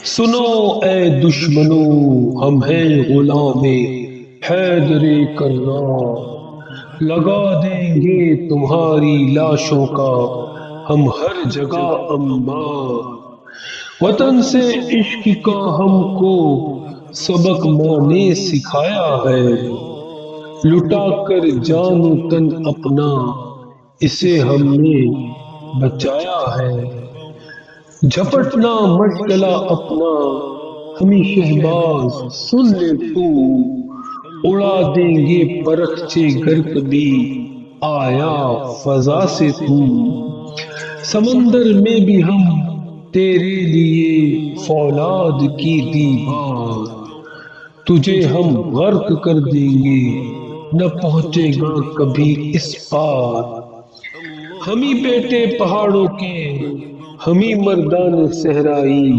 سنو اے دشمنو، ہم ہیں غلام حیدر کرار، لگا دیں گے تمہاری لاشوں کا ہم ہر جگہ انبار۔ وطن سے عشق کا ہم کو سبق ماں نے سکھایا ہے، لٹا کر جان و تن اپنا اسے ہم نے بچایا ہے۔ جھپٹنا مشغلہ اپنا ہمیں شہباز سن لے تو، اڑا دیں گے پرخچے گر کبھی آیا فضا سے تو۔ سمندر میں بھی ہم تیرے لیے فولاد کی دیوار، تجھے ہم غرق کر دیں گے نہ پہنچے گا کبھی اس پار۔ ہمیں بیٹے پہاڑوں کے، ہمیں مردان صحرائی،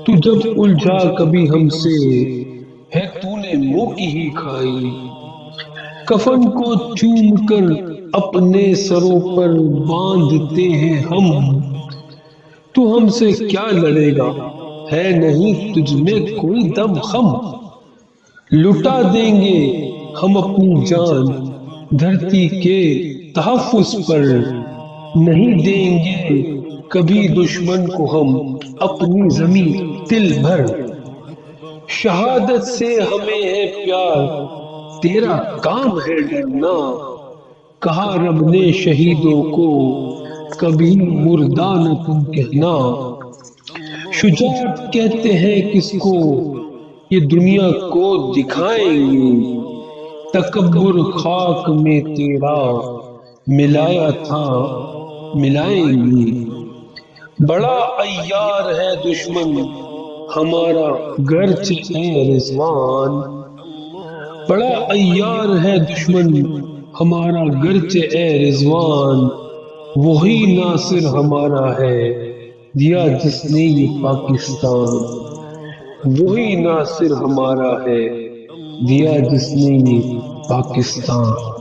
تو جب الجھا کبھی ہم سے ہے تو نے منہ کی ہی کھائی۔ کفن کو چوم کر اپنے سروں پر باندھتے ہیں ہم، تو ہم سے کیا لڑے گا ہے نہیں تجھ میں کوئی دم خم۔ لٹا دیں گے ہم اپنی جان دھرتی کے تحفظ پر، نہیں دیں گے کبھی دشمن کو ہم اپنی زمین تل بھر۔ شہادت سے ہمیں ہے پیار تیرا کام ہے ڈرنا، کہا رب نے شہیدوں کو کبھی مردہ نہ تم کہنا۔ شجاعت کہتے ہیں کس کو یہ دنیا کو دکھائیں گے، تکبر خاک میں تیرا ملایا تھا ملائیں گے۔ بڑا عیار ہے دشمن ہمارا گرچہ اے رضوان، بڑا عیار ہے دشمن ہمارا گرچہ اے رضوان، وہی ناصر ہمارا ہے دیا جس نے یہ پاکستان، وہی ناصر ہمارا ہے دیا جس نے یہ پاکستان۔